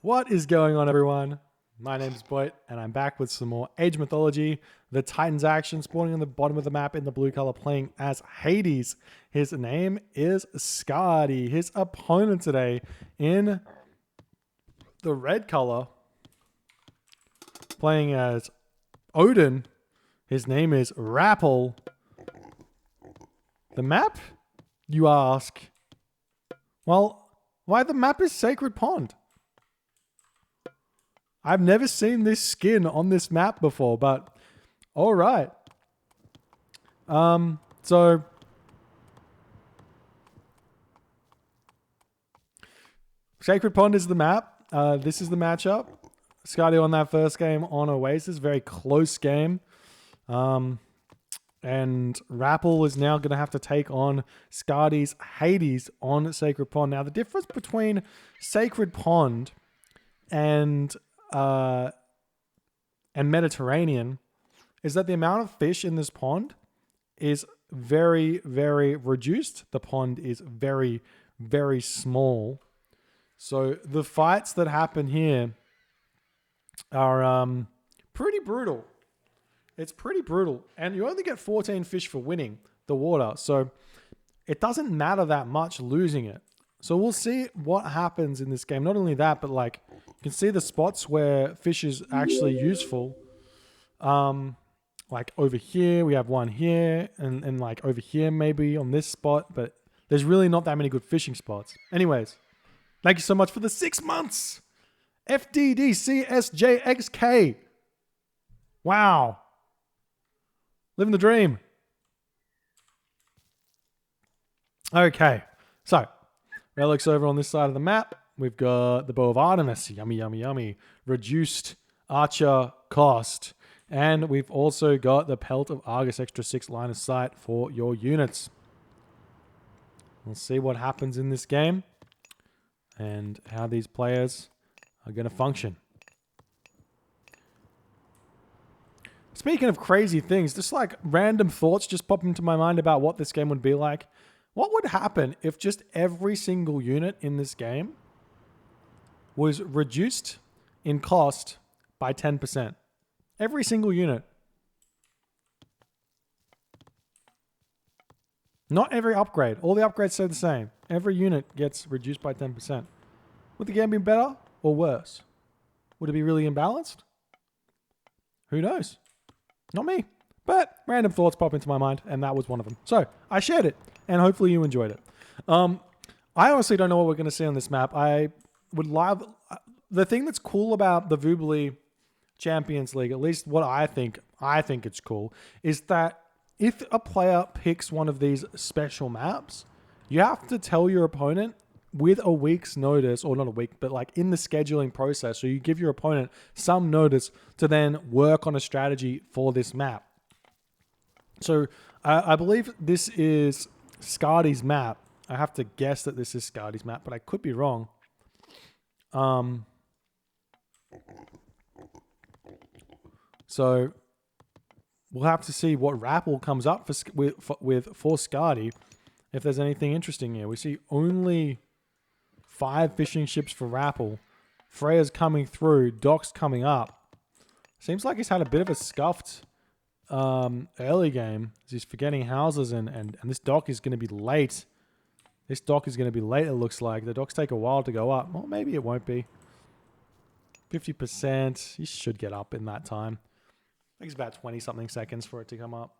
What is going on, everyone? My name is Boyd, and I'm back with some more Age Mythology. The Titans action spawning on the bottom of the map in the blue color, playing as Hades. His name is Skady. His opponent today in the red color, playing as Odin. His name is Rapl. The map, you ask? Well, why the map is Sacred Pond. I've never seen this skin on this map before, but all right. So Sacred Pond is the map. This is the matchup. Skady won that first game on Oasis, very close game. And Rapl is now going to have to take on Skady's Hades on Sacred Pond. Now, the difference between Sacred Pond and Mediterranean is that the amount of fish in this pond is very, very reduced. The pond is very, very small. So the fights that happen here are pretty brutal. It's pretty brutal. And you only get 14 fish for winning the water. So it doesn't matter that much losing it. So we'll see what happens in this game. Not only that, but like you can see the spots where fish is actually useful. Like over here, we have one here, and like over here maybe on this spot, but there's really not that many good fishing spots. Anyways, thank you so much for the 6 months. FDDCSJXK. Wow. Living the dream. Okay, so relics over on this side of the map. We've got the Bow of Artemis. Yummy, yummy, yummy. Reduced Archer cost. And we've also got the Pelt of Argus, extra 6 line of sight for your units. We'll see what happens in this game and how these players are going to function. Speaking of crazy things, just like random thoughts just pop into my mind about what this game would be like. What would happen if just every single unit in this game was reduced in cost by 10%? Every single unit. Not every upgrade. All the upgrades stay the same. Every unit gets reduced by 10%. Would the game be better or worse? Would it be really imbalanced? Who knows? Not me. But random thoughts pop into my mind, and that was one of them. So I shared it, and hopefully you enjoyed it. I honestly don't know what we're going to see on this map. I would love... The thing that's cool about the Vubli Champions League, at least what I think it's cool, is that if a player picks one of these special maps, you have to tell your opponent with a week's notice, or not a week, but like in the scheduling process. So you give your opponent some notice to then work on a strategy for this map. So I believe this is Skady's map. I have to guess that this is Skady's map, but I could be wrong. So we'll have to see what Rapl comes up for Skady, if there's anything interesting here. We see only 5 fishing ships for Rapl. Freya's coming through. Doc's coming up. Seems like he's had a bit of a scuffed early game. He's forgetting houses, and this dock is going to be late. This dock is going to be late, it looks like. The docks take a while to go up. Well, maybe it won't be. 50%. He should get up in that time. I think it's about 20-something seconds for it to come up.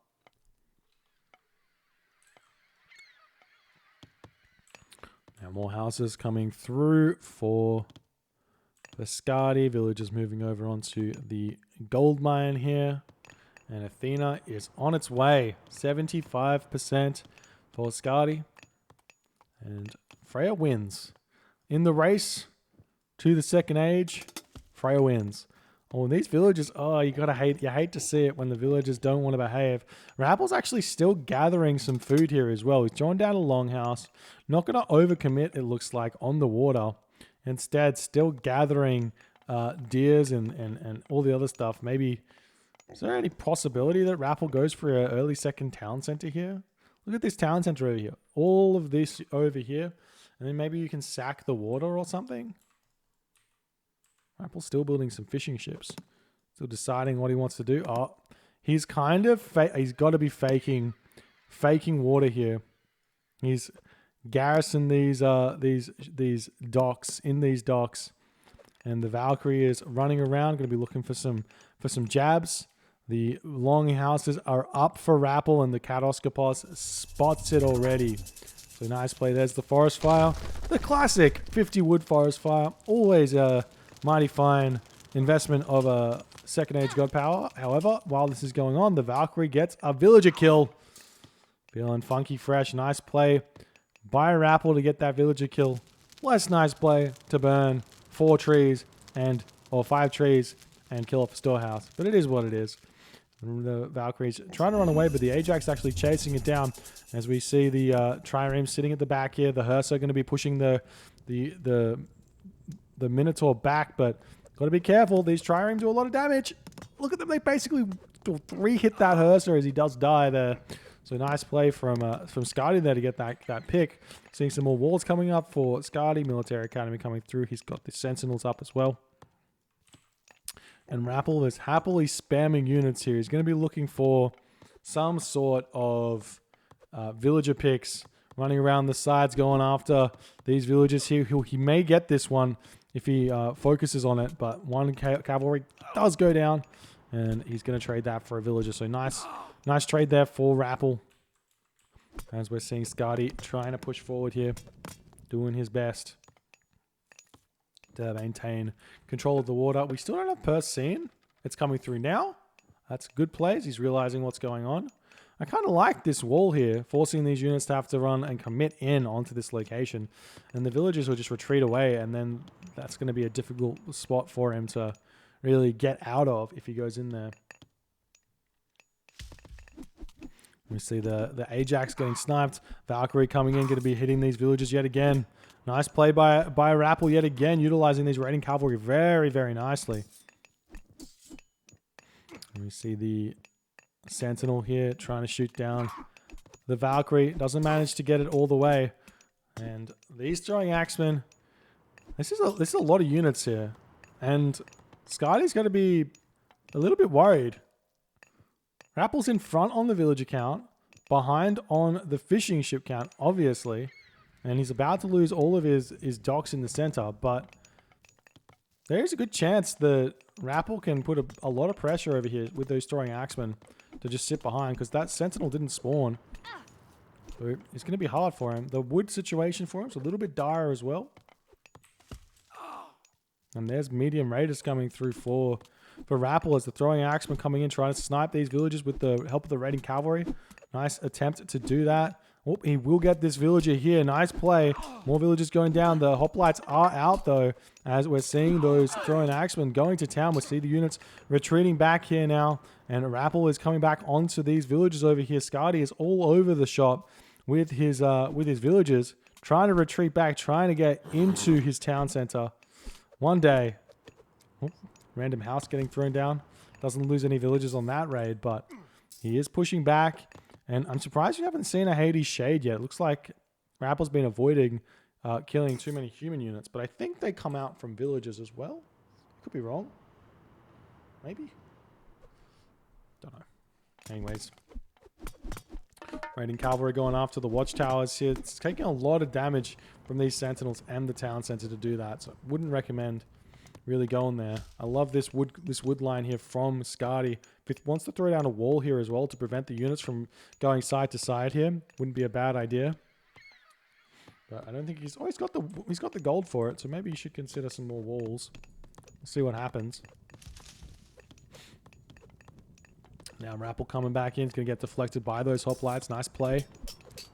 Now more houses coming through for the Skady. Villagers moving over onto the gold mine here. And Athena is on its way. 75% for Skady. And Freya wins. In the race to the second age, Freya wins. Oh, these villagers, you hate to see it when the villagers don't want to behave. Rapl's actually still gathering some food here as well. He's drawn down a longhouse. Not going to overcommit, it looks like, on the water. Instead, still gathering deers and all the other stuff. Maybe, is there any possibility that Rapl goes for an early second town center here? Look at this town center over here. All of this over here. And then maybe you can sack the water or something. Rappl's still building some fishing ships. Still deciding what he wants to do. Oh, he's kind of... he's got to be faking water here. He's garrisoned these docks, in these docks. And the Valkyrie is running around, going to be looking for some jabs. The longhouses are up for Rapl, and the Katoskopos spots it already. So nice play. There's the forest fire. The classic 50 wood forest fire. Always a mighty fine investment of a second age god power. However, while this is going on, the Valkyrie gets a villager kill. Feeling funky fresh. Nice play by Rapl to get that villager kill. Less nice play to burn 4 trees or 5 trees and kill off a storehouse. But it is what it is. The Valkyrie's trying to run away, but the Ajax actually chasing it down. As we see the Trireme sitting at the back here. The Hearse are going to be pushing the Minotaur back, but got to be careful. These Trireme do a lot of damage. Look at them. They basically 3-hit that Hearse as he does die there. So nice play from Skady there to get that pick. Seeing some more walls coming up for Skady. Military Academy coming through. He's got the Sentinels up as well. And Rapl is happily spamming units here. He's going to be looking for some sort of villager picks, running around the sides, going after these villagers here. He may get this one if he focuses on it, but one cavalry does go down, and he's going to trade that for a villager. So nice trade there for Rapl. As we're seeing Skady trying to push forward here, doing his best to maintain control of the water. We still don't have Perth seen. It's coming through now. That's good plays. He's realizing what's going on. I kind of like this wall here, forcing these units to have to run and commit in onto this location. And the villagers will just retreat away, and then that's going to be a difficult spot for him to really get out of if he goes in there. We see the Ajax getting sniped. Valkyrie coming in, going to be hitting these villagers yet again. Nice play by Rapl yet again, utilizing these raiding cavalry very, very nicely. And we see the Sentinel here trying to shoot down the Valkyrie. Doesn't manage to get it all the way. And these throwing axemen, this is a lot of units here. And Skady's going to be a little bit worried. Rapl's in front on the villager count, behind on the fishing ship count, obviously. And he's about to lose all of his docks in the center, but there's a good chance that Rapl can put a lot of pressure over here with those throwing axemen to just sit behind, because that Sentinel didn't spawn. So it's going to be hard for him. The wood situation for him is a little bit dire as well. And there's medium raiders coming through for Rapl as the throwing axemen coming in, trying to snipe these villagers with the help of the raiding cavalry. Nice attempt to do that. Oh, he will get this villager here. Nice play. More villagers going down. The hoplites are out, though, as we're seeing those throwing axemen going to town. We see the units retreating back here now, and Rapl is coming back onto these villagers over here. Skady is all over the shop with his villagers, trying to retreat back, trying to get into his town center. One day, random house getting thrown down. Doesn't lose any villagers on that raid, but he is pushing back. And I'm surprised you haven't seen a Hades Shade yet. It looks like Rapl's been avoiding killing too many human units, but I think they come out from villages as well. Could be wrong. Maybe. Don't know. Anyways. Raiding cavalry going after the watchtowers here. It's taking a lot of damage from these sentinels and the town center to do that, so wouldn't recommend really going there. I love this wood line here from Skady. If it wants to throw down a wall here as well to prevent the units from going side to side here, wouldn't be a bad idea. But I don't think he's got the gold for it, so maybe you should consider some more walls. We'll see what happens. Now Rapl coming back in, is going to get deflected by those hoplites. Nice play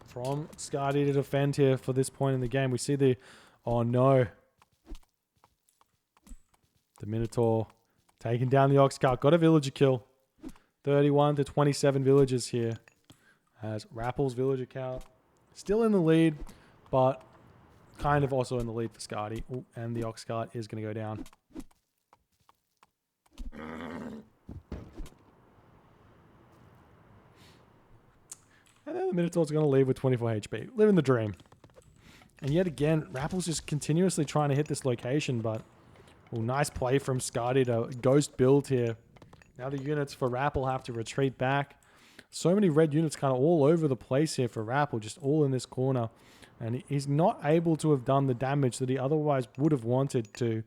from Skady to defend here for this point in the game. We see the... Oh no. The Minotaur taking down the Ox Cart. Got a villager kill. 31 to 27 villagers here. As Rapl's villager count still in the lead, but kind of also in the lead for Skady. Ooh, and the Ox Cart is going to go down. And then the Minotaur's going to leave with 24 HP. Living the dream. And yet again, Rapl's just continuously trying to hit this location, but Oh, nice play from Skady to ghost build here. Now the units for Rapl have to retreat back. So many red units kind of all over the place here for Rapl, just all in this corner. And he's not able to have done the damage that he otherwise would have wanted to.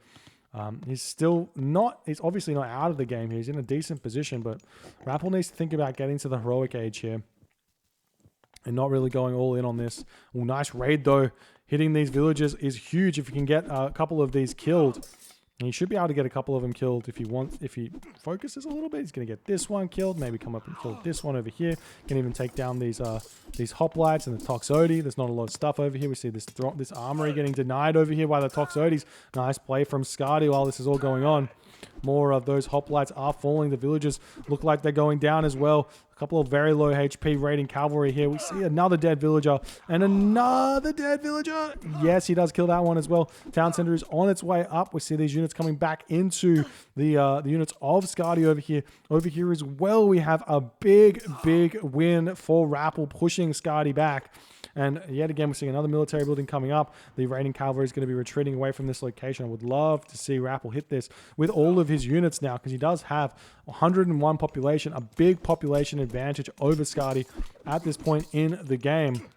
He's still not, he's obviously not out of the game here. He's in a decent position, but Rapl needs to think about getting to the heroic age here and not really going all in on this. Oh, nice raid though. Hitting these villagers is huge if you can get a couple of these killed. And he should be able to get a couple of them killed if he focuses a little bit. He's going to get this one killed, maybe come up and kill this one over here. Can even take down these hoplites and the Toxotes. There's not a lot of stuff over here. We see this armory getting denied over here by the Toxotes. Nice play from Skady while this is all going on. More of those hoplites are falling. The villagers look like they're going down as well. A couple of very low HP raiding cavalry here. We see another dead villager and another dead villager. Yes, he does kill that one as well. Town center is on its way up. We see these units coming back into the units of Skady over here. Over here as well, we have a big win for Rapl, pushing Skady back. And yet again, we're seeing another military building coming up. The raiding cavalry is going to be retreating away from this location. I would love to see Rapl hit this with all of his units now, because he does have 101 population, a big population advantage over Skady at this point in the game.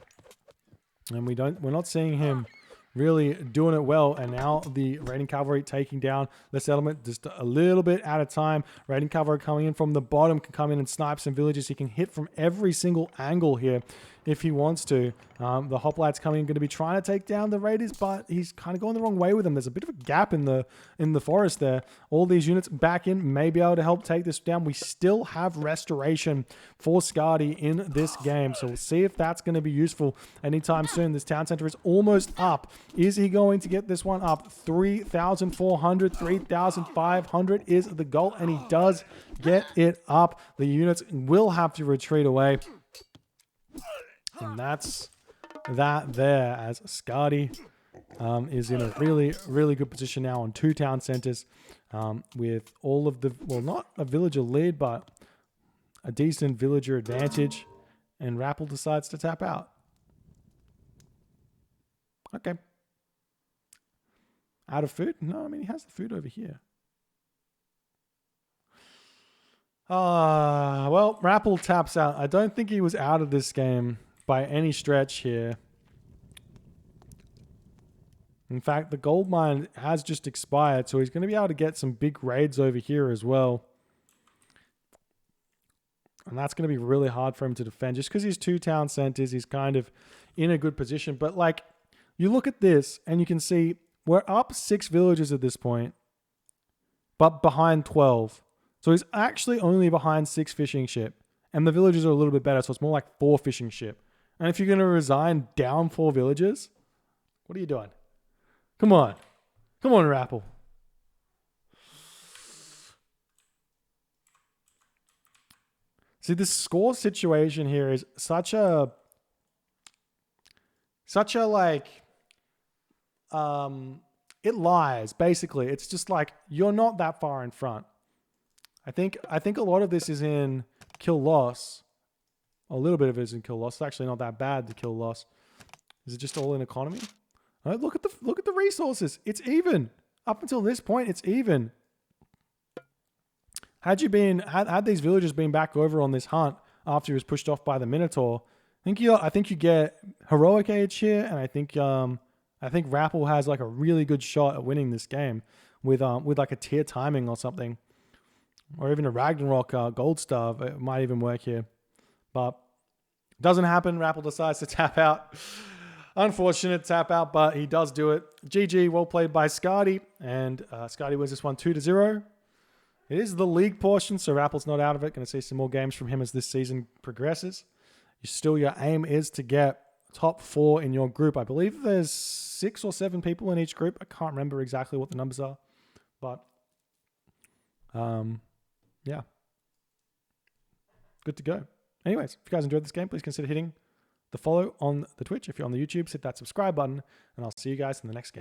And we're not seeing him really doing it well. And now the raiding cavalry taking down the settlement just a little bit at a time. Raiding cavalry coming in from the bottom can come in and snipe some villages. He can hit from every single angle here if he wants to. The hoplites coming in, going to be trying to take down the raiders, but he's kind of going the wrong way with them. There's a bit of a gap in the forest there. All these units back in may be able to help take this down. We still have restoration for Skady in this game, so we'll see if that's going to be useful anytime soon. This town center is almost up. Is he going to get this one up? 3,400, 3,500 is the goal, and he does get it up. The units will have to retreat away. And that's that there, as Skady is in a really good position now on 2 town centers, with all of the, well, not a villager lead, but a decent villager advantage. And Rapl decides to tap out. Okay. Out of food? No, I mean, he has the food over here. Well, Rapl taps out. I don't think he was out of this game by any stretch here. In fact, the gold mine has just expired, so he's going to be able to get some big raids over here as well. And that's going to be really hard for him to defend. Just because he's 2 town centers, he's kind of in a good position. But like, you look at this and you can see we're up 6 villages at this point, but behind 12. So he's actually only behind 6 fishing ship. And the villages are a little bit better, so it's more like 4 fishing ship. And if you're going to resign down 4 villages, what are you doing? Come on. Come on, Rapl. See, this score situation here is such a like, it lies, basically. It's just like, you're not that far in front. I think a lot of this is in kill loss. A little bit of it is in kill loss. It's actually not that bad, the kill loss. Is it just all in economy? All right, look at the resources. It's even. Up until this point, it's even. Had these villagers been back over on this hunt after he was pushed off by the Minotaur, I think you get heroic age here, and I think Rapl has like a really good shot at winning this game with like a tier timing or something, or even a Ragnarok gold star. It might even work here, but it doesn't happen. Rapl decides to tap out. Unfortunate tap out, but he does do it. GG, well played by Skady, and Skady wins this one 2-0. It is the league portion, so Rapple's not out of it. Going to see some more games from him as this season progresses. Your aim is to get top 4 in your group. I believe there's 6 or 7 people in each group. I can't remember exactly what the numbers are, but yeah, good to go. Anyways, if you guys enjoyed this game, please consider hitting the follow on the Twitch. If you're on the YouTube, hit that subscribe button, and I'll see you guys in the next game.